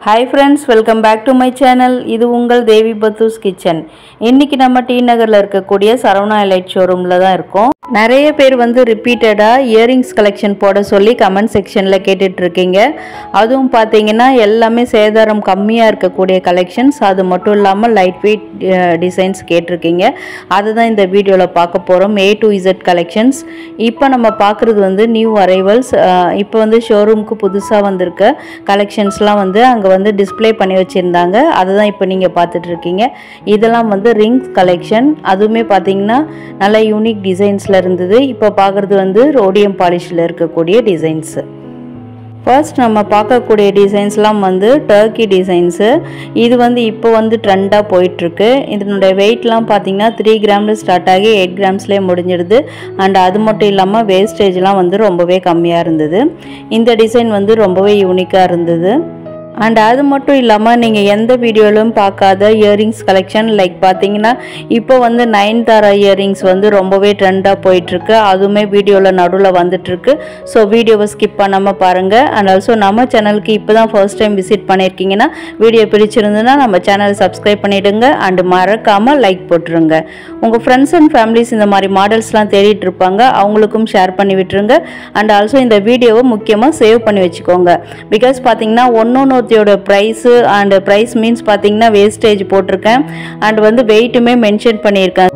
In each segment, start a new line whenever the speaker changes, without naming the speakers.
Hi friends, welcome back to my channel. இது உங்கள் தேவி பத்துஸ் kitchen. இன்னைக்கு நம்ம டி நகர்ல இருக்கக்கூடிய சரவணா எலைட் ஷோரூம்ல தான் இருக்கோம். நிறைய பேர் வந்து ரிப்பீட்டடா இயரிங்ஸ் கலெக்ஷன் போட சொல்லி கமெண்ட் செக்ஷன்ல கேட்டுட்டு இருக்கீங்க. அதுவும் பாத்தீங்கன்னா எல்லாமே சேதாரம் கம்மியா இருக்கக்கூடிய கலெக்ஷன்ஸ், அது மட்டும் இல்லாம லைட் வெயிட் டிசைன்ஸ் கேட்டிருக்கீங்க. அதுதான் இந்த வீடியோல பார்க்க போறோம். A to Z collections. இப்போ நம்ம பார்க்குறது வந்து நியூ அரைவல்ஸ். இப்போ வந்து ஷோரூமுக்கு புதுசா வந்திருக்க கலெக்ஷன்ஸ்லாம் வந்து அங்க வந்து டிஸ்ப்ளே பண்ணி வச்சிருந்தாங்க. அதுதான் இப்போ நீங்க பார்த்துட்டு இருக்கீங்க. இதெல்லாம் வந்து ரிங்ஸ் கலெக்ஷன். அதுவுமே பார்த்தீங்கன்னா நல்ல யூனிக் டிசைன்ஸ்ல இருந்தது. இப்போ பார்க்குறது வந்து ரோடியம் பாலிஷ்ல இருக்கக்கூடிய டிசைன்ஸ். ஃபர்ஸ்ட் நம்ம பார்க்கக்கூடிய டிசைன்ஸ்லாம் வந்து டர்க்கி டிசைன்ஸு. இது வந்து இப்போ வந்து ட்ரெண்டாக போயிட்டுருக்கு. இதனுடைய வெயிட்லாம் பார்த்தீங்கன்னா 3 கிராமில் ஸ்டார்ட் ஆகி 8 கிராம்ஸ்லேயே முடிஞ்சிடுது. அண்ட் அது மட்டும் இல்லாமல் வேஸ்டேஜ்லாம் வந்து ரொம்பவே கம்மியாக இருந்தது. இந்த டிசைன் வந்து ரொம்பவே யூனிக்காக இருந்தது. அண்ட் அது மட்டும் இல்லாமல் நீங்கள் எந்த வீடியோவிலும் பார்க்காத இயரிங்ஸ் கலெக்ஷன் லைக் பார்த்தீங்கன்னா இப்போ வந்து நயன்தாரா இயரிங்ஸ் வந்து ரொம்பவே ட்ரெண்டாக போயிட்டுருக்கு. அதுவுமே வீடியோவில் நடுவில் வந்துட்டுருக்கு. ஸோ வீடியோவை ஸ்கிப் பண்ணாமல் பாருங்கள். அண்ட் ஆல்சோ நம்ம சேனலுக்கு இப்போ தான் ஃபர்ஸ்ட் டைம் விசிட் பண்ணியிருக்கீங்கன்னா வீடியோ பிடிச்சிருந்ததுன்னா நம்ம சேனலை சப்ஸ்கிரைப் பண்ணிவிடுங்க. அண்டு மறக்காமல் லைக் போட்டுருங்க. உங்கள் ஃப்ரெண்ட்ஸ் அண்ட் ஃபேமிலிஸ் இந்த மாதிரி மாடல்ஸ்லாம் தேடிட்டு இருப்பாங்க, அவங்களுக்கும் ஷேர் பண்ணி விட்டுருங்க. அண்ட் ஆல்சோ இந்த வீடியோவை முக்கியமாக சேவ் பண்ணி வச்சுக்கோங்க. பிகாஸ் பார்த்தீங்கன்னா ஒன்னொன்று ப்ரைஸு அண்ட் ப்ரைஸ் மீன்ஸ் பார்த்தீங்கன்னா வேஸ்டேஜ் போட்டிருக்கேன். அண்ட் வந்து வெயிட்டுமே மென்ஷன் பண்ணியிருக்கேன்.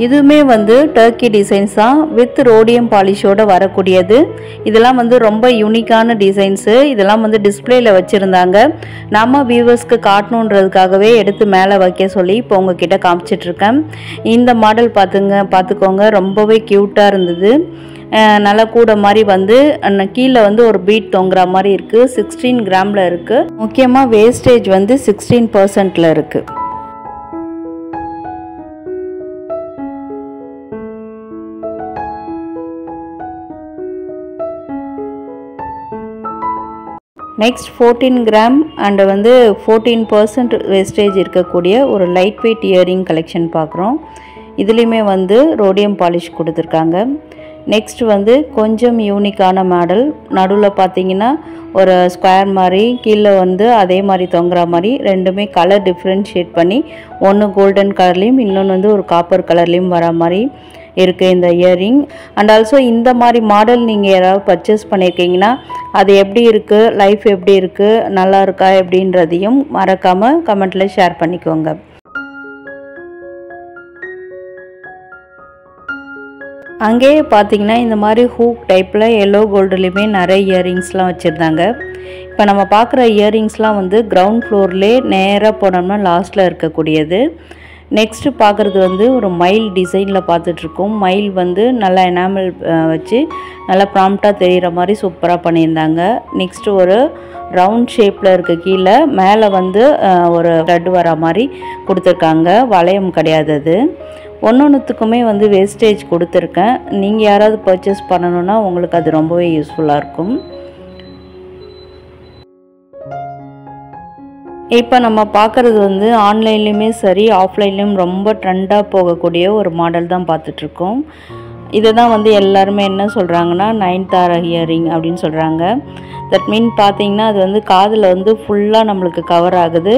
இதுவுமே வந்து டர்க்கி டிசைன்ஸ் தான் வித் ரோடியம் பாலிஷோட வரக்கூடியது. இதெல்லாம் வந்து ரொம்ப யூனிக்கான டிசைன்ஸு. இதெல்லாம் வந்து டிஸ்பிளேல வச்சுருந்தாங்க. நம்ம வியூவர்ஸ்க்கு காட்டணுன்றதுக்காகவே எடுத்து மேலே வைக்க சொல்லி இப்போ உங்ககிட்ட காமிச்சிட்ருக்கேன். இந்த மாடல் பார்த்துக்கோங்க, ரொம்பவே க்யூட்டாக இருந்தது. நல்லா கூட மாதிரி வந்து கீழே வந்து ஒரு பீட் தொங்குற மாதிரி இருக்குது. 16 கிராமில் இருக்குது. முக்கியமாக வேஸ்டேஜ் வந்து 16% இருக்குது. நெக்ஸ்ட் 14 கிராம் அண்ட் வந்து 14% வேஸ்டேஜ் இருக்கக்கூடிய ஒரு லைட் வெயிட் இயரிங் கலெக்ஷன் பார்க்குறோம். இதுலேயுமே வந்து ரோடியம் பாலிஷ் கொடுத்துருக்காங்க. நெக்ஸ்ட் வந்து கொஞ்சம் யூனிக்கான மாடல். நடுவில் பார்த்தீங்கன்னா ஒரு ஸ்கொயர் மாதிரி, கீழே வந்து அதே மாதிரி தொங்குற மாதிரி, ரெண்டுமே கலர் டிஃப்ரென்ஷியேட் பண்ணி ஒன்று கோல்டன் கலர்லேயும் இன்னொன்று வந்து ஒரு காப்பர் கலர்லேயும் வர மாதிரி இருக்குது இந்த இயரிங். அண்ட் ஆல்சோ இந்த மாதிரி மாடல் நீங்கள் யாராவது பர்ச்சேஸ் பண்ணியிருக்கீங்கன்னா அது எப்படி இருக்குது, லைஃப் எப்படி இருக்குது, நல்லா இருக்கா எப்படின்றதையும் மறக்காமல் கமெண்ட்டில் ஷேர் பண்ணிக்கோங்க. அங்கேயே பார்த்தீங்கன்னா இந்த மாதிரி ஹூக் டைப்பில் எல்லோ கோல்டுலேயுமே நிறைய இயரிங்ஸ்லாம் வச்சுருந்தாங்க. இப்போ நம்ம பார்க்குற இயரிங்ஸ்லாம் வந்து கிரவுண்ட் ஃப்ளோர்லேயே நேராக போனோம்னா லாஸ்ட்டில் இருக்கக்கூடியது. நெக்ஸ்ட்டு பார்க்குறது வந்து ஒரு மயில் டிசைனில் பார்த்துட்ருக்கோம். மயில் வந்து நல்லா எனாமல் வச்சு நல்லா ப்ராம்ப்டாக தெரிகிற மாதிரி சூப்பராக பண்ணியிருந்தாங்க. நெக்ஸ்ட்டு ஒரு ரவுண்ட் ஷேப்பில் இருக்க கீழே மேலே வந்து ஒரு த்ரெட் வர மாதிரி கொடுத்துருக்காங்க. வளையம் கிடையாது அது. ஒன்னொன்றுத்துக்குமே வந்து வேஸ்டேஜ் கொடுத்துருக்கேன். நீங்கள் யாராவது பர்ச்சேஸ் பண்ணணுன்னா உங்களுக்கு அது ரொம்பவே யூஸ்ஃபுல்லாக இருக்கும். இப்போ நம்ம பார்க்குறது வந்து ஆன்லைன்லேயுமே சரி ஆஃப்லைன்லேயும் ரொம்ப ட்ரெண்டாக போகக்கூடிய ஒரு மாடல் தான் பார்த்துட்ருக்கோம். இதை தான் வந்து எல்லாருமே என்ன சொல்கிறாங்கன்னா நயன்தாரா இயரிங் அப்படின்னு சொல்கிறாங்க. தட் மீன் பார்த்தீங்கன்னா அது வந்து காதில் வந்து ஃபுல்லாக நம்மளுக்கு கவர் ஆகுது.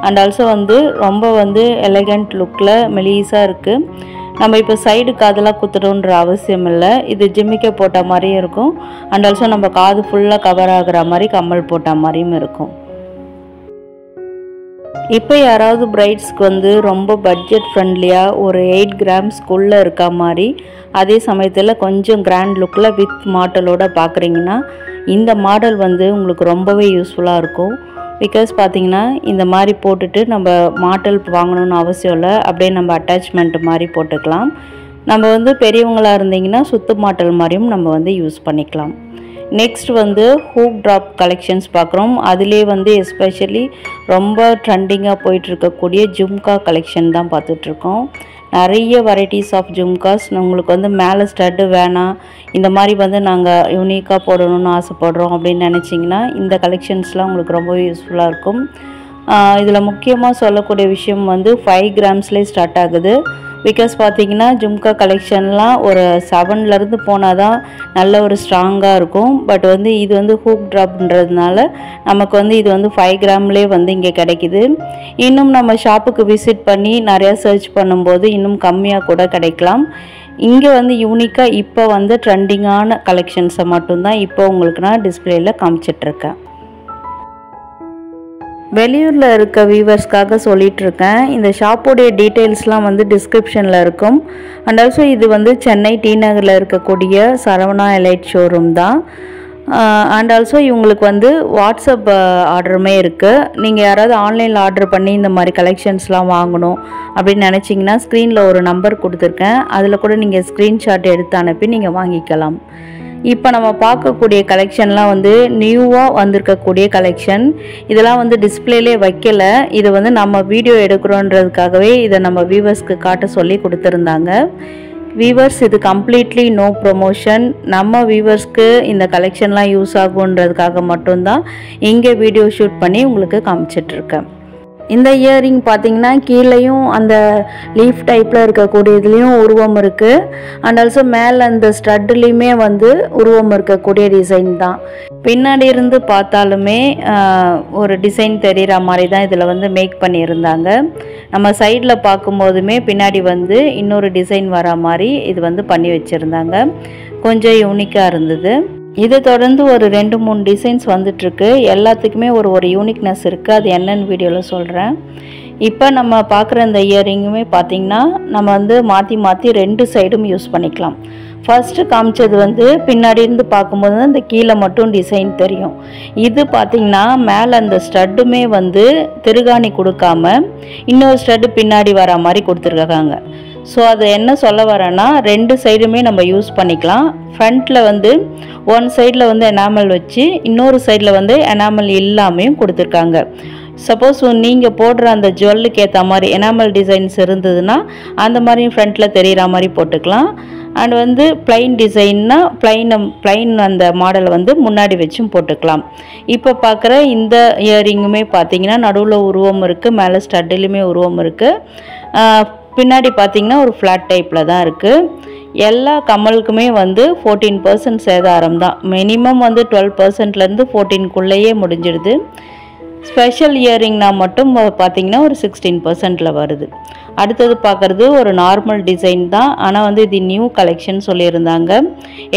அண்ட் ஆல்சோ வந்து ரொம்ப வந்து எலகண்ட் லுக்கில் மெலீஸாக இருக்குது. நம்ம இப்போ சைடு காதெல்லாம் குத்துறோன்ற அவசியம் இல்லை. இது ஜிம்மிக்க போட்ட மாதிரியும் இருக்கும். அண்ட் ஆல்சோ நம்ம காது ஃபுல்லாக கவர் ஆகிற மாதிரி கம்மல் போட்ட மாதிரியும் இருக்கும். இப்போ யாராவது பிரைட்ஸ்க்கு வந்து ரொம்ப பட்ஜெட் ஃப்ரெண்ட்லியாக ஒரு 8 கிராம்ஸ்க்குள்ளே இருக்க மாதிரி, அதே சமயத்தில் கொஞ்சம் கிராண்ட் லுக்கில் வித் மாடலோடு பார்க்குறீங்கன்னா இந்த மாடல் வந்து உங்களுக்கு ரொம்பவே யூஸ்ஃபுல்லாக இருக்கும். பிகாஸ் பார்த்தீங்கன்னா இந்த மாதிரி போட்டுட்டு நம்ம மாடல் வாங்கணும்னு அவசியம் இல்லை. அப்படியே நம்ம அட்டாச்மெண்ட் மாதிரி போட்டுக்கலாம். நம்ம வந்து பெரியவங்களாக இருந்தீங்கன்னா சுத்து மாடல் மாதிரியும் நம்ம வந்து யூஸ் பண்ணிக்கலாம். நெக்ஸ்ட் வந்து ஹூக் ட்ராப் கலெக்ஷன்ஸ் பார்க்குறோம். அதிலே வந்து எஸ்பெஷலி ரொம்ப ட்ரெண்டிங்காக போயிட்டுருக்கக்கூடிய ஜும்கா கலெக்ஷன் தான் பார்த்துட்ருக்கோம். நிறைய வெரைட்டிஸ் ஆஃப் ஜும்காஸ். உங்களுக்கு வந்து மேலே ஸ்டட்டு வேணாம், இந்த மாதிரி வந்து நாங்கள் யூனிக்காக போடணும்னு ஆசைப்படுறோம் அப்படின்னு நினச்சிங்கன்னா இந்த கலெக்ஷன்ஸ்லாம் உங்களுக்கு ரொம்ப யூஸ்ஃபுல்லாக இருக்கும். இதில் முக்கியமாக சொல்லக்கூடிய விஷயம் வந்து 5 கிராம்ஸ்லேயே ஸ்டார்ட் ஆகுது. பிகாஸ் பார்த்தீங்கன்னா ஜும்கா கலெக்ஷன்லாம் ஒரு 7லேருந்து போனால் தான் நல்ல ஒரு ஸ்ட்ராங்காக இருக்கும். பட் வந்து இது வந்து ஹூக் ட்ராப்ன்றதுனால நமக்கு வந்து இது வந்து 5 கிராம்லேயே வந்து இங்கே கிடைக்குது. இன்னும் நம்ம ஷாப்புக்கு விசிட் பண்ணி நிறையா சர்ச் பண்ணும்போது இன்னும் கம்மியாக கூட கிடைக்கலாம். இங்கே வந்து யூனிக்காக இப்போ வந்து ட்ரெண்டிங்கான கலெக்ஷன்ஸை மட்டும்தான் இப்போ உங்களுக்கு நான் டிஸ்பிளேயில் காமிச்சிட்ருக்கேன். வெளியூரில் இருக்க வியூவர்ஸ்க்காக சொல்லிகிட்ருக்கேன். இந்த ஷாப்போடைய டீட்டெயில்ஸ்லாம் வந்து டிஸ்கிரிப்ஷனில் இருக்கும். அண்ட் ஆல்சோ இது வந்து சென்னை டி நகரில் இருக்கக்கூடிய சரவணா எலைட் ஷோரூம் தான். அண்ட் ஆல்சோ இவங்களுக்கு வந்து வாட்ஸ்அப் ஆர்டருமே இருக்குது. நீங்கள் யாராவது ஆன்லைனில் ஆர்டர் பண்ணி இந்த மாதிரி கலெக்ஷன்ஸ்லாம் வாங்கணும் அப்படின்னு நினச்சிங்கன்னா ஸ்க்ரீனில் ஒரு நம்பர் கொடுத்துருக்கேன். அதில் கூட நீங்கள் ஸ்க்ரீன்ஷாட் எடுத்து அனுப்பி நீங்கள் வாங்கிக்கலாம். இப்போ நம்ம பார்க்கக்கூடிய கலெக்ஷன்லாம் வந்து நியூவாக வந்திருக்கக்கூடிய கலெக்ஷன். இதெல்லாம் வந்து டிஸ்பிளேலே வைக்கலை. இது வந்து நம்ம வீடியோ எடுக்கிறோன்றதுக்காகவே இதை நம்ம வியூவர்ஸ்க்கு காட்ட சொல்லி கொடுத்துருந்தாங்க. வியூவர்ஸ், இது கம்ப்ளீட்லி நோ ப்ரொமோஷன். நம்ம வியூவர்ஸ்க்கு இந்த கலெக்ஷன்லாம் யூஸ் ஆகுன்றதுக்காக மட்டும்தான் இங்கே வீடியோ ஷூட் பண்ணி உங்களுக்கு காமிச்சிட்ருக்கேன். இந்த இயரிங் பார்த்தீங்கன்னா கீழேயும் அந்த லீஃப் டைப்பில் இருக்கக்கூடியதுலேயும் உருவம் இருக்குது. அண்ட் ஆல்சோ மேலே அந்த ஸ்டட்லேயுமே வந்து உருவம் இருக்கக்கூடிய டிசைன் தான். பின்னாடி இருந்து பார்த்தாலுமே ஒரு டிசைன் தெரிகிற மாதிரி தான் இதில் வந்து மேக் பண்ணியிருந்தாங்க. நம்ம சைடில் பார்க்கும்போதுமே பின்னாடி வந்து இன்னொரு டிசைன் வர மாதிரி இது வந்து பண்ணி வச்சுருந்தாங்க. கொஞ்சம் யூனிக்காக இருந்தது. இதை தொடர்ந்து ஒரு 2-3 டிசைன்ஸ் வந்துட்டுருக்கு. எல்லாத்துக்குமே ஒரு யூனிக்னஸ் இருக்குது. அது என்னென்னு வீடியோவில் சொல்கிறேன். இப்போ நம்ம பார்க்குற இந்த இயரிங்குமே பார்த்திங்கன்னா நம்ம வந்து மாற்றி 2 சைடும் யூஸ் பண்ணிக்கலாம். ஃபர்ஸ்ட்டு காமிச்சது வந்து பின்னாடி இருந்து பார்க்கும்போது இந்த கீழே மட்டும் டிசைன் தெரியும். இது பார்த்திங்கன்னா மேலே அந்த ஸ்டட்டுமே வந்து திருகாணி கொடுக்காம இன்னொரு ஸ்டட்டு பின்னாடி வர மாதிரி கொடுத்துருக்காங்க. ஸோ அது என்ன சொல்ல வரேன்னா 2 சைடுமே நம்ம யூஸ் பண்ணிக்கலாம். ஃப்ரண்ட்டில் வந்து ஒன் சைடில் வந்து எனாமல் வச்சு இன்னொரு சைடில் வந்து எனாமல் இல்லாமையும் கொடுத்துருக்காங்க. சப்போஸ் நீங்கள் போடுற அந்த ஜுவல்லுக்கு ஏற்ற மாதிரி எனாமல் டிசைன்ஸ் இருந்ததுன்னா அந்த மாதிரியும் ஃப்ரண்ட்டில் தெரிகிற மாதிரி போட்டுக்கலாம். அண்ட் வந்து பிளைன் டிசைன்னா பிளைன் அந்த மாடலை வந்து முன்னாடி வச்சும் போட்டுக்கலாம். இப்போ பார்க்குற இந்த இயரிங்குமே பார்த்தீங்கன்னா நடுவில் உருவம் இருக்குது, மேலே ஸ்டட்டுலையுமே உருவம் இருக்குது. பின்னாடி பார்த்தீங்கன்னா ஒரு ஃப்ளாட் டைப்பில் தான் இருக்குது. எல்லா கம்மலுக்குமே வந்து 14% சேதாரம் தான். மினிமம் வந்து 12%லேருந்து 14க்குள்ளேயே முடிஞ்சிடுது. ஸ்பெஷல் இயரிங்னா மட்டும் பார்த்தீங்கன்னா ஒரு 16%ல் வருது. அடுத்தது பார்க்குறது ஒரு நார்மல் டிசைன் தான். ஆனால் வந்து இது நியூ கலெக்ஷன் சொல்லியிருந்தாங்க.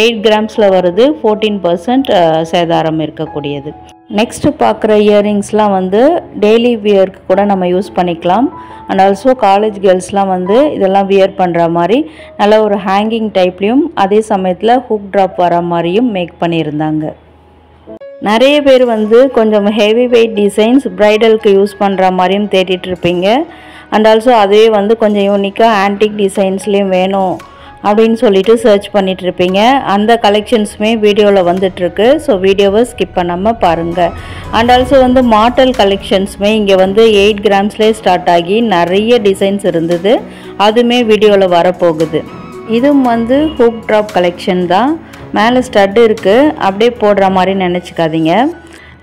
8 கிராம்ஸில் வருது. 14% சேதாரம் இருக்கக்கூடியது. நெக்ஸ்ட்டு பார்க்குற இயரிங்ஸ்லாம் வந்து டெய்லி வியருக்கு கூட நம்ம யூஸ் பண்ணிக்கலாம். அண்ட் ஆல்சோ காலேஜ் கேர்ள்ஸ்லாம் வந்து இதெல்லாம் வியர் பண்ணுற மாதிரி நல்ல ஒரு ஹேங்கிங் டைப்லேயும் அதே சமயத்தில் ஹூக் ட்ராப் வர மாதிரியும் மேக் பண்ணியிருந்தாங்க. நிறைய பேர் வந்து கொஞ்சம் ஹெவி வெயிட் டிசைன்ஸ் ப்ரைடலுக்கு யூஸ் பண்ணுற மாதிரியும் தேடிட்டு இருப்பீங்க. அண்ட் ஆல்சோ அதே வந்து கொஞ்சம் யூனிக்காக ஆன்டிக் டிசைன்ஸ்லேயும் வேணும் அப்படின்னு சொல்லிட்டு சர்ச் பண்ணிகிட்ருப்பீங்க. அந்த கலெக்ஷன்ஸுமே வீடியோவில் வந்துட்டுருக்கு. ஸோ வீடியோவை ஸ்கிப் பண்ணாமல் பாருங்கள். அண்ட் ஆல்சோ வந்து மாடல் கலெக்ஷன்ஸுமே இங்கே வந்து 8 கிராம்ஸ்லேயே ஸ்டார்ட் ஆகி நிறைய டிசைன்ஸ் இருந்தது. அதுவுமே வீடியோவில் வரப்போகுது. இதுவும் வந்து ஹூக் ட்ராப் கலெக்ஷன் தான். மேலே ஸ்டட்டு இருக்குது, அப்படியே போடுற மாதிரி நினச்சிக்காதீங்க.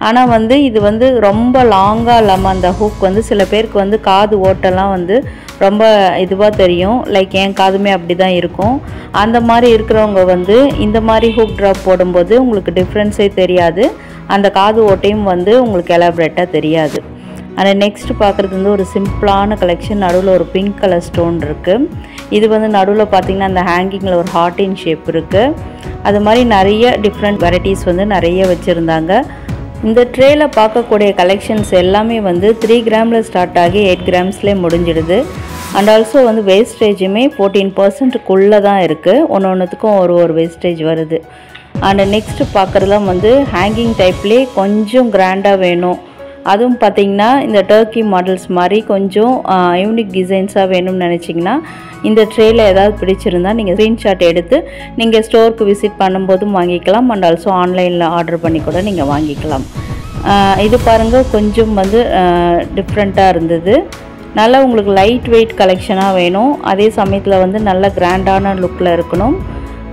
ஆனால் வந்து இது வந்து ரொம்ப லாங்காக இல்லாமல் அந்த ஹூக் வந்து சில பேருக்கு வந்து காது ஓட்டெல்லாம் வந்து ரொம்ப இதுவாக தெரியும். லைக் என் காதுமே அப்படி தான் இருக்கும். அந்த மாதிரி இருக்கிறவங்க வந்து இந்த மாதிரி ஹூக் ட்ராப் போடும்போது உங்களுக்கு டிஃப்ரென்ஸே தெரியாது. அந்த காது ஓட்டையும் வந்து உங்களுக்கு எலாபரேட்டாக தெரியாது. ஆனால் நெக்ஸ்ட் பார்க்குறது வந்து ஒரு சிம்பிளான கலெக்ஷன். நடுவில் ஒரு பிங்க் கலர் ஸ்டோன் இருக்குது. இது வந்து நடுவில் பார்த்திங்கன்னா அந்த ஹேங்கிங்கில் ஒரு ஹார்ட்டின் ஷேப் இருக்குது. அது மாதிரி நிறைய டிஃப்ரெண்ட் வெரைட்டிஸ் வந்து நிறைய வச்சுருந்தாங்க. இந்த ட்ரேயில் பார்க்கக்கூடிய கலெக்ஷன்ஸ் எல்லாமே வந்து 3 கிராமில் ஸ்டார்ட் ஆகி 8 கிராம்ஸ்லேயே முடிஞ்சிடுது. அண்ட் ஆல்சோ வந்து வேஸ்டேஜுமே 14%க்குள்ளே தான் இருக்குது. ஒன்றுத்துக்கும் ஒரு வேஸ்டேஜ் வருது. அண்ட் நெக்ஸ்ட்டு பார்க்குறதுலாம் வந்து ஹேங்கிங் டைப்லேயே கொஞ்சம் கிராண்டாக வேணும். அதுவும் பார்த்திங்கன்னா இந்த டர்க்கி மாடல்ஸ் மாதிரி கொஞ்சம் யூனிக் டிசைன்ஸாக வேணும்னு நினச்சிங்கன்னா இந்த ட்ரேயில் ஏதாவது பிடிச்சிருந்தால் நீங்கள் ஸ்க்ரீன்ஷாட் எடுத்து நீங்கள் ஸ்டோருக்கு விசிட் பண்ணும்போதும் வாங்கிக்கலாம். அண்ட் ஆல்சோ ஆன்லைனில் ஆர்டர் பண்ணி கூட நீங்கள் வாங்கிக்கலாம். இது பாருங்கள், கொஞ்சம் வந்து டிஃப்ரெண்ட்டாக இருந்தது. நல்லா உங்களுக்கு லைட் வெயிட் கலெக்ஷனாக வேணும். அதே சமயத்தில் வந்து நல்ல கிராண்டான லுக்கில் இருக்கணும்.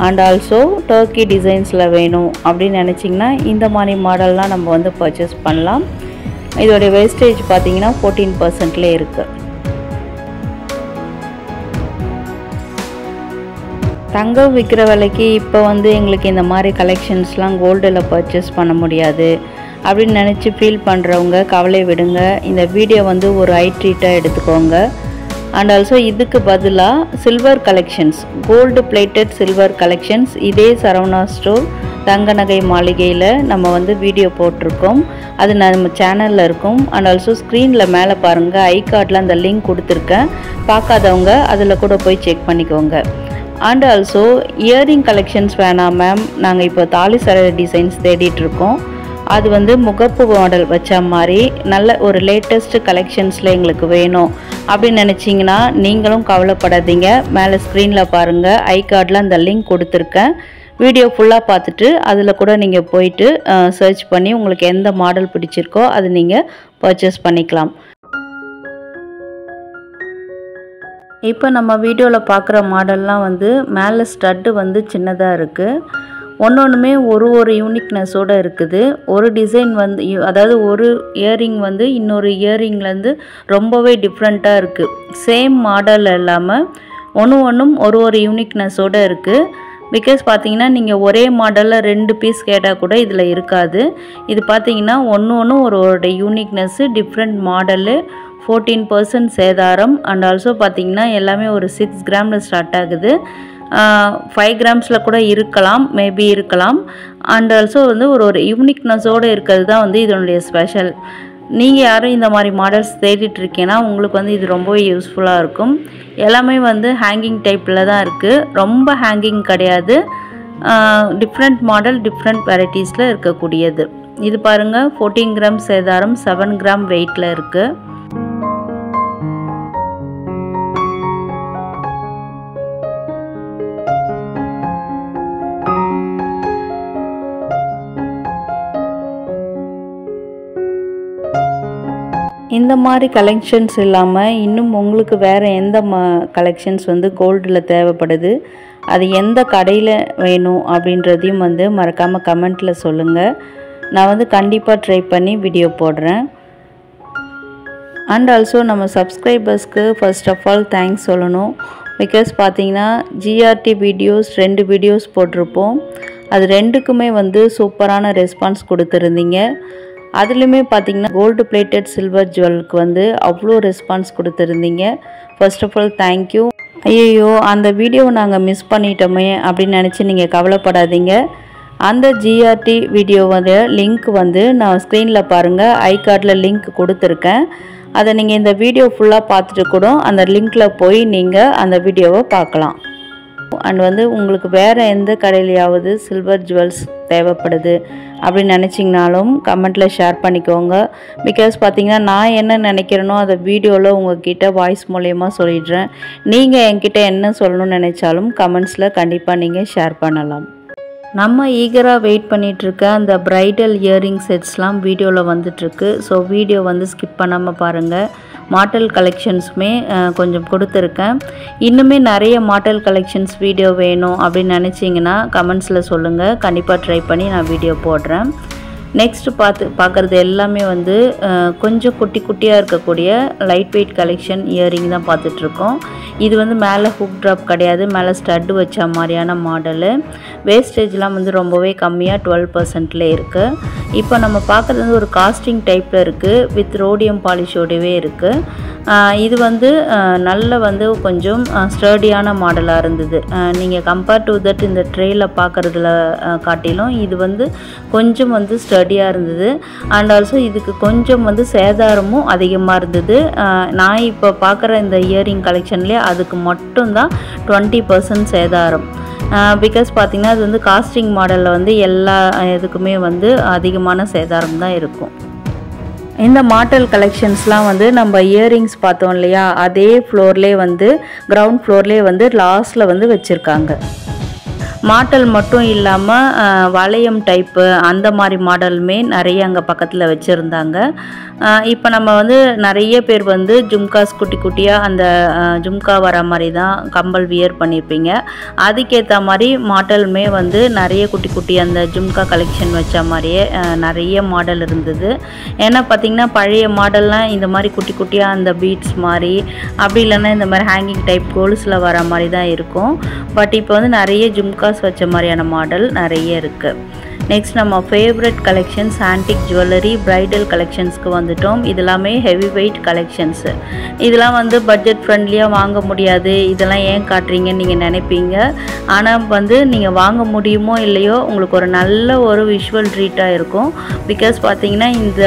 அண்ட் ஆல்சோ டர்க்கி டிசைன்ஸில் வேணும் அப்படின்னு நினச்சிங்கன்னா இந்த மாதிரி மாடல்லாம் நம்ம வந்து பர்ச்சேஸ் பண்ணலாம். இதோடைய வேஸ்டேஜ் பார்த்தீங்கன்னா 14%லே இருக்குது. தங்கம் விற்கிற விலைக்கு இப்போ வந்து எங்களுக்கு இந்த மாதிரி கலெக்ஷன்ஸ்லாம் கோல்டில் பர்ச்சேஸ் பண்ண முடியாது அப்படின்னு நினச்சி ஃபீல் பண்ணுறவங்க கவலை விடுங்க. இந்த வீடியோ வந்து ஒரு ஐ ட்ரீட்டாக எடுத்துக்கோங்க. அண்ட் ஆல்சோ இதுக்கு பதிலாக silver collections, gold plated silver collections இதே சரவணா ஸ்டோர் தங்க நகை மாளிகையில் நம்ம வந்து வீடியோ போட்டிருக்கோம். அது நம்ம சேனலில் இருக்கும். அண்ட் ஆல்சோ ஸ்க்ரீனில் மேலே பாருங்கள், ஐ கார்டில் அந்த லிங்க் கொடுத்துருக்கேன். பார்க்காதவங்க அதில் கூட போய் செக் பண்ணிக்கோங்க. அண்ட் ஆல்சோ இயரிங் கலெக்ஷன்ஸ் வேணாம் மேம், நாங்கள் இப்போ தாலி சர டிசைன்ஸ் தேடிட்டுருக்கோம். அது வந்து முகப்பு மாடல் வச்ச மாதிரி நல்ல ஒரு லேட்டஸ்ட் கலெக்ஷன்ஸில் எங்களுக்கு வேணும் அப்படின்னு நினச்சிங்கன்னா நீங்களும் கவலைப்படாதீங்க. மேலே ஸ்க்ரீனில் பாருங்கள், ஐ கார்டில் அந்த லிங்க் கொடுத்துருக்கேன். வீடியோ ஃபுல்லாக பார்த்துட்டு அதில் கூட நீங்கள் போயிட்டு சர்ச் பண்ணி உங்களுக்கு எந்த மாடல் பிடிச்சிருக்கோ அது நீங்கள் பர்ச்சேஸ் பண்ணிக்கலாம். இப்போ நம்ம வீடியோவில் பார்க்குற மாடல்லாம் வந்து மேலே ஸ்டட்டு வந்து சின்னதாக இருக்குது. ஒன்றுமே ஒரு யூனிக்னஸோடு இருக்குது. ஒரு டிசைன் வந்து அதாவது ஒரு இயரிங் வந்து இன்னொரு இயரிங்லேருந்து ரொம்பவே டிஃப்ரெண்ட்டாக இருக்குது. சேம் மாடல் இல்லாமல் ஒன்றும் ஒரு யூனிக்னஸோடு இருக்குது. பிகாஸ் பார்த்தீங்கன்னா நீங்கள் ஒரே மாடலில் 2 பீஸ் கேட்டால் கூட இதில் இருக்காது. இது பார்த்தீங்கன்னா ஒன்று ஒரு யூனிக்னஸ்ஸு, டிஃப்ரெண்ட் மாடலு, 14% சேதாரம். அண்ட் ஆல்சோ பார்த்தீங்கன்னா எல்லாமே ஒரு 6 கிராமில் ஸ்டார்ட் ஆகுது. 5 கிராம்ஸில் கூட இருக்கலாம், மேபி இருக்கலாம். அண்ட் ஆல்சோ வந்து ஒரு யூனிக்னஸோடு இருக்கிறது தான் வந்து இதனுடைய ஸ்பெஷல். நீங்கள் யாரும் இந்த மாதிரி மாடல்ஸ் தேடிட்டுருக்கீங்கன்னா உங்களுக்கு வந்து இது ரொம்பவே யூஸ்ஃபுல்லாக இருக்கும். எல்லாமே வந்து ஹேங்கிங் டைப்பில் தான் இருக்குது, ரொம்ப ஹேங்கிங் கிடையாது. டிஃப்ரெண்ட் மாடல், டிஃப்ரெண்ட் வெரைட்டிஸில் இருக்கக்கூடியது. இது பாருங்கள், 14 கிராம் சேதாரம், 7 கிராம் வெயிட்டில் இருக்குது. இந்த மாதிரி கலெக்ஷன்ஸ் இல்லாமல் இன்னும் உங்களுக்கு வேறு எந்த கலெக்ஷன்ஸ் வந்து கோல்டில் தேவைப்படுது, அது எந்த கடையில் வேணும் அப்படின்றதையும் வந்து மறக்காமல் கமெண்ட்டில் சொல்லுங்கள். நான் வந்து கண்டிப்பாக ட்ரை பண்ணி வீடியோ போடுறேன். அண்ட் ஆல்சோ நம்ம சப்ஸ்கிரைபர்ஸ்க்கு ஃபர்ஸ்ட் ஆஃப் ஆல் தேங்க்ஸ் சொல்லணும். பிகாஸ் பார்த்தீங்கன்னா ஜிஆர்டி வீடியோஸ் 2 வீடியோஸ் போட்டிருப்போம். அது 2க்குமே வந்து சூப்பரான ரெஸ்பான்ஸ் கொடுத்துருந்தீங்க. அதுலேயுமே பார்த்தீங்கன்னா கோல்டு பிளேட்டட் சில்வர் ஜுவலுக்கு வந்து அவ்வளோ ரெஸ்பான்ஸ் கொடுத்துருந்தீங்க. First of all thank you. ஐயோ அந்த வீடியோவை நாங்கள் மிஸ் பண்ணிட்டோமே அப்படின்னு நினச்சி நீங்கள் கவலைப்படாதீங்க. அந்த ஜிஆர்டி வீடியோவோட லிங்க் வந்து நான் ஸ்க்ரீனில் பாருங்கள், ஐ கார்டில் லிங்க் கொடுத்துருக்கேன். அதை நீங்கள் இந்த வீடியோ ஃபுல்லாக பார்த்துட்டு கூட அந்த லிங்க்கில் போய் நீங்கள் அந்த வீடியோவை பார்க்கலாம். அண்ட் வந்து உங்களுக்கு வேறு எந்த கடையிலையாவது சில்வர் ஜுவல்ஸ் தேவைப்படுது அப்படின்னு நினச்சிங்கனாலும் கமெண்ட்டில் ஷேர் பண்ணிக்கோங்க. பிகாஸ் பார்த்தீங்கன்னா நான் என்ன நினைக்கிறேனோ அதை வீடியோவில் உங்கள்கிட்ட வாய்ஸ் மூலயமா சொல்லிடுறேன். நீங்கள் என்கிட்ட என்ன சொல்லணும்னு நினச்சாலும் கமெண்ட்ஸில் கண்டிப்பாக நீங்கள் ஷேர் பண்ணலாம். நம்ம ஈகராக வெயிட் பண்ணிகிட்ருக்க அந்த ப்ரைடல் இயரிங் செட்ஸ்லாம் வீடியோவில் வந்துட்டுருக்கு. ஸோ வீடியோ வந்து ஸ்கிப் பண்ணாமல் பாருங்கள். மாடல் கலெக்ஷன்ஸுமே கொஞ்சம் கொடுத்துருக்கேன். இன்னுமே நிறைய மாடல் கலெக்ஷன்ஸ் வீடியோ வேணும் அப்படின்னு நினச்சிங்கன்னா கமெண்ட்ஸில் சொல்லுங்கள். கண்டிப்பாக ட்ரை பண்ணி நான் வீடியோ போடுறேன். நெக்ஸ்ட்டு பார்க்குறது எல்லாமே வந்து கொஞ்சம் குட்டியாக இருக்கக்கூடிய லைட் வெயிட் கலெக்ஷன் இயரிங் தான் பார்த்துட்ருக்கோம். இது வந்து மேலே ஹுக் ட்ராப் கிடையாது, மேலே ஸ்டட்டு வச்ச மாதிரியான மாடலு. வேஸ்டேஜ்லாம் வந்து ரொம்பவே கம்மியாக 12%லே இருக்குது. இப்போ நம்ம பார்க்குறது வந்து ஒரு காஸ்டிங் டைப்பில் இருக்குது, வித் ரோடியம் பாலிஷோடவே இருக்குது. இது வந்து நல்ல வந்து கொஞ்சம் ஸ்டர்டியான மாடலாக இருந்தது. நீங்கள் கம்பேர் டு தட் இந்த ட்ரேயில் பார்க்குறதுல காட்டிலும் இது வந்து கொஞ்சம் வந்து ஸ்டடியாக இருந்தது. அண்ட் ஆல்சோ இதுக்கு கொஞ்சம் வந்து சேதாரமும் அதிகமாக இருந்தது. நான் இப்போ பார்க்குற இந்த இயரிங் கலெக்ஷன்லேயே அதுக்கு மட்டும்தான் 20% சேதாரம். பிகாஸ் பார்த்திங்கன்னா அது வந்து காஸ்டிங் மாடலில் வந்து எல்லா இதுக்குமே வந்து அதிகமான சேதாரம் தான் இருக்கும். இந்த மாடல் கலெக்ஷன்ஸ்லாம் வந்து நம்ம இயரிங்ஸ் பார்த்தோம் இல்லையா, அதே ஃப்ளோர்லேயே வந்து கிரவுண்ட் ஃப்ளோர்லேயே வந்து லாஸ்ட்டில் வந்து வச்சுருக்காங்க. மாடல் மட்டும் இல்லாமல் வளையம் டைப்பு அந்த மாதிரி மாடலுமே நிறைய அங்கே பக்கத்தில் வச்சுருந்தாங்க. இப்போ நம்ம வந்து நிறைய பேர் வந்து ஜும்காஸ் குட்டி குட்டியாக அந்த ஜும்கா வர மாதிரி தான் கம்பல் வியர் பண்ணியிருப்பீங்க. அதுக்கேற்ற மாதிரி மாடலுமே வந்து நிறைய குட்டி குட்டி அந்த ஜும்கா கலெக்ஷன் வச்ச மாதிரியே நிறைய மாடல் இருந்தது. ஏன்னா பார்த்திங்கன்னா பழைய மாடல்லாம் இந்த மாதிரி குட்டி குட்டியாக அந்த பீட்ஸ் மாதிரி அப்படி இல்லைன்னா இந்த மாதிரி ஹேங்கிங் டைப் கோல்ஸில் வர மாதிரி தான் இருக்கும். பட் இப்போ வந்து நிறைய ஜும்காஸ் வச்ச மாதிரியான மாடல் நிறைய இருக்குது. நெக்ஸ்ட் நம்ம favourite collections antique jewellery bridal கலெக்ஷன்ஸ்க்கு வந்துட்டோம். இதெல்லாமே ஹெவி வெயிட் கலெக்ஷன்ஸு. இதெல்லாம் வந்து பட்ஜெட் ஃப்ரெண்ட்லியாக வாங்க முடியாது, இதெல்லாம் ஏன் காட்டுறீங்கன்னு நீங்கள் நினைப்பீங்க. ஆனால் வந்து நீங்கள் வாங்க முடியுமோ இல்லையோ உங்களுக்கு ஒரு நல்ல ஒரு விஷுவல் ட்ரீட்டாக இருக்கும். பிகாஸ் பார்த்தீங்கன்னா இந்த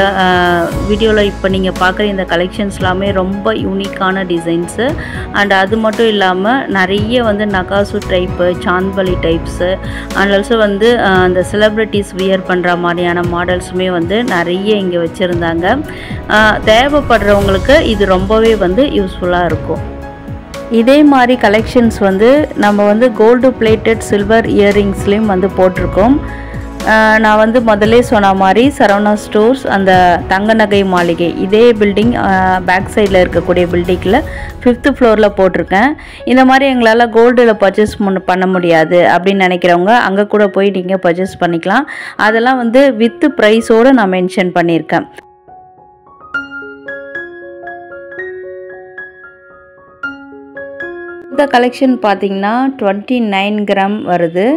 வீடியோவில் இப்போ நீங்கள் பார்க்குற இந்த கலெக்ஷன்ஸ் எல்லாமே ரொம்ப யூனிக்கான டிசைன்ஸு. அண்ட் அது மட்டும் இல்லாமல் நிறைய வந்து நகாசு type Chandbali types and also வந்து அந்த செலிப்ரிட்டிஸ் வியர் பண்ணுற மாதிரியான மாடல்ஸுமே வந்து நிறைய இங்கே வச்சுருந்தாங்க. தேவைப்படுறவங்களுக்கு இது ரொம்பவே வந்து யூஸ்ஃபுல்லாக இருக்கும். இதே மாதிரி கலெக்ஷன்ஸ் வந்து நம்ம வந்து கோல்டு பிளேட்டட் சில்வர் இயரிங்ஸ்லேயும் வந்து போட்டிருக்கோம். நான் வந்து முதல்ல சொன்ன மாதிரி சரவணா ஸ்டோர்ஸ் அந்த தங்க நகை மாளிகை இதே பில்டிங் பேக் சைடில் இருக்கக்கூடிய பில்டிங்கில் 5th ஃப்ளோரில் போட்டிருக்கேன். இந்த மாதிரி எங்களால் கோல்டில் பர்ச்சேஸ் பண்ண முடியாது அப்படின்னு நினைக்கிறவங்க அங்கே கூட போய் நீங்கள் பர்ச்சேஸ் பண்ணிக்கலாம். அதெல்லாம் வந்து வித் ப்ரைஸோடு நான் மென்ஷன் பண்ணியிருக்கேன். இந்த கலெக்ஷன் பார்த்திங்கன்னா 29 கிராம் வருது.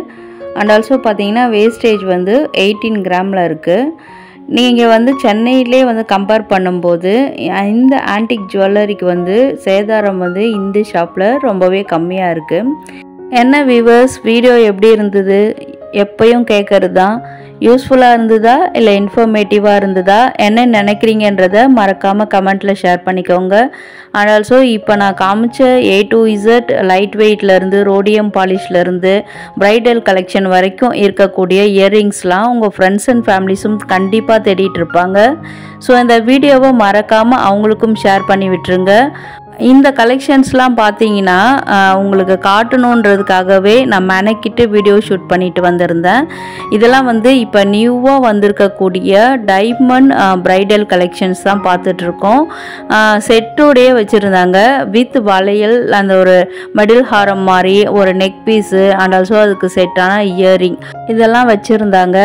அண்ட் ஆல்சோ பார்த்தீங்கன்னா வேஸ்டேஜ் வந்து 18 கிராமில் இருக்குது. நீங்கள் வந்து சென்னையிலே வந்து கம்பேர் பண்ணும்போது இந்த ஆன்டிக் ஜுவல்லரிக்கு வந்து சேதாரம் வந்து இந்த ஷாப்பில் ரொம்பவே கம்மியாக இருக்குது. என்ன வியூவர்ஸ், வீடியோ எப்படி இருந்தது எப்பயும் கேட்குறது தான். யூஸ்ஃபுல்லாக இருந்ததா இல்லை இன்ஃபர்மேட்டிவாக இருந்ததா என்ன நினைக்கிறீங்கன்றதை மறக்காமல் கமெண்ட்டில் ஷேர் பண்ணிக்கோங்க. அண்ட் ஆல்சோ இப்போ நான் காமிச்ச A to Z லைட் வெயிட்லேருந்து ரோடியம் பாலிஷ்லேருந்து பிரைடல் கலெக்ஷன் வரைக்கும் இருக்கக்கூடிய இயரிங்ஸ்லாம் உங்கள் ஃப்ரெண்ட்ஸ் அண்ட் ஃபேமிலிஸும் கண்டிப்பாக தேடிட்டு இருப்பாங்க. ஸோ இந்த வீடியோவை மறக்காமல் அவங்களுக்கும் ஷேர் பண்ணி விட்டுருங்க. இந்த கலெக்ஷன்ஸ்லாம் பார்த்தீங்கன்னா உங்களுக்கு காட்டணுன்றதுக்காகவே நான் மெனக்கிட்டு வீடியோ ஷூட் பண்ணிட்டு வந்திருந்தேன். இதெல்லாம் வந்து இப்போ நியூவாக வந்திருக்கக்கூடிய டைமண்ட் பிரைடல் கலெக்ஷன்ஸ் தான் பார்த்துட்ருக்கோம். செட்டோடையே வச்சுருந்தாங்க வித் வளையல் அந்த ஒரு மெடல் ஹாரம் மாதிரி ஒரு நெக் பீஸு அண்ட் ஆல்சோ அதுக்கு செட்டான இயரிங் இதெல்லாம் வச்சுருந்தாங்க.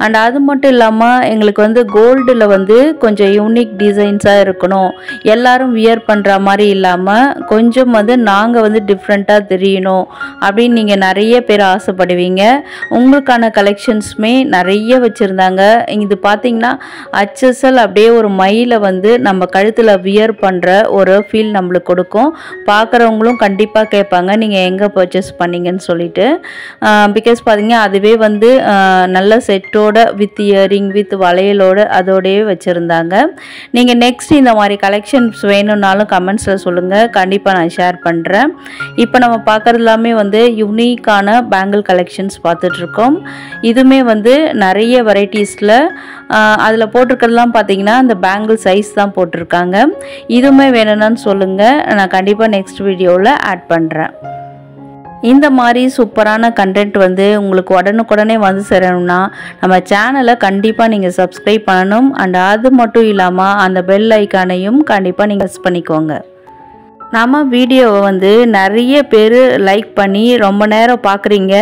அண்ட் அது மட்டும் இல்லாமல் எங்களுக்கு வந்து கோல்டில் வந்து கொஞ்சம் யூனிக் டிசைன்ஸாக இருக்கணும், எல்லாரும் வியர் பண்ணுற மாதிரி இல்லாமல் கொஞ்சம் வந்து நாங்கள் வந்து டிஃப்ரெண்ட்டாக தெரியணும் அப்படின்னு நீங்கள் நிறைய பேர் ஆசைப்படுவீங்க. உங்களுக்கான கலெக்ஷன்ஸுமே நிறைய வச்சுருந்தாங்க. இது பார்த்திங்கன்னா HSL அப்படியே ஒரு மயிலை வந்து நம்ம கழுத்தில் வியர் பண்ணுற ஒரு ஃபீல் நம்மளுக்கு கொடுக்கும். பார்க்குறவங்களும் கண்டிப்பாக கேட்பாங்க நீங்கள் எங்கே பர்ச்சேஸ் பண்ணீங்கன்னு சொல்லிட்டு. பிகாஸ் பார்த்திங்கன்னா அதுவே வந்து நல்ல செட்டோட வித் இயரிங் வித் வளையலோடு அதோடையே வச்சுருந்தாங்க. நீங்கள் நெக்ஸ்ட் இந்த மாதிரி கலெக்ஷன்ஸ் வேணும்னாலும் கமெண்ட்ஸில் சொல்லுங்கள், கண்டிப்பாக நான் ஷேர் பண்ணுறேன். இப்போ நம்ம பார்க்குறது எல்லாமே வந்து யூனிக்கான பேங்கிள் கலெக்ஷன்ஸ் பார்த்துட்ருக்கோம். இதுவுமே வந்து நிறைய வெரைட்டிஸில் அதில் போட்டிருக்கிறதுலாம் பார்த்தீங்கன்னா அந்த பேங்கிள் சைஸ் தான் போட்டிருக்காங்க. இதுவுமே வேணும்னு சொல்லுங்கள், நான் கண்டிப்பாக நெக்ஸ்ட் வீடியோவில் ஆட் பண்ணுறேன். இந்த மாதிரி சூப்பரான கண்டென்ட் வந்து உங்களுக்கு உடனுக்குடனே வந்து சேரணும்னா நம்ம சேனலை கண்டிப்பாக நீங்கள் சப்ஸ்கிரைப் பண்ணணும். அண்ட் அது மட்டும் இல்லாமல் அந்த பெல் ஐக்கானையும் கண்டிப்பாக நீங்கள் ப்ரெஸ் பண்ணிக்கோங்க. நம்ம வீடியோவை வந்து நிறைய பேர் லைக் பண்ணி ரொம்ப நேரம் பார்க்குறீங்க,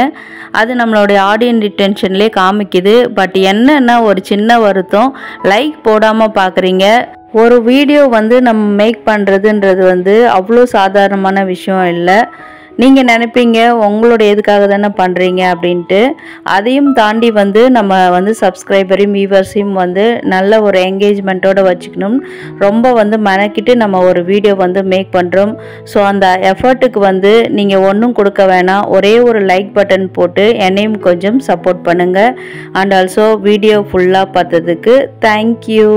அது நம்மளுடைய ஆடியன்ஸ் ரிட்டென்ஷன்லேயே காமிக்குது. பட் என்னென்னா ஒரு சின்ன வருத்தம், லைக் போடாமல் பார்க்குறீங்க. ஒரு வீடியோ வந்து நம்ம மேக் பண்ணுறதுன்றது வந்து அவ்வளோ சாதாரணமான விஷயம் இல்லை. நீங்கள் நினைப்பீங்க உங்களுடைய எதுக்காக தானே பண்ணுறீங்க அப்படின்ட்டு. அதையும் தாண்டி வந்து நம்ம வந்து சப்ஸ்கிரைபரையும் வியூவர்ஸையும் வந்து நல்ல ஒரு என்கேஜ்மெண்ட்டோடு வச்சுக்கணும். ரொம்ப வந்து மெனக்கிட்டு நம்ம ஒரு வீடியோ வந்து மேக் பண்ணுறோம். ஸோ அந்த எஃபர்ட்டுக்கு வந்து நீங்கள் ஒன்றும் கொடுக்க வேணாம், ஒரே ஒரு லைக் பட்டன் போட்டு என்னையும் கொஞ்சம் சப்போர்ட் பண்ணுங்கள். அண்ட் ஆல்சோ வீடியோ ஃபுல்லாக பார்த்ததுக்கு தேங்க்யூ.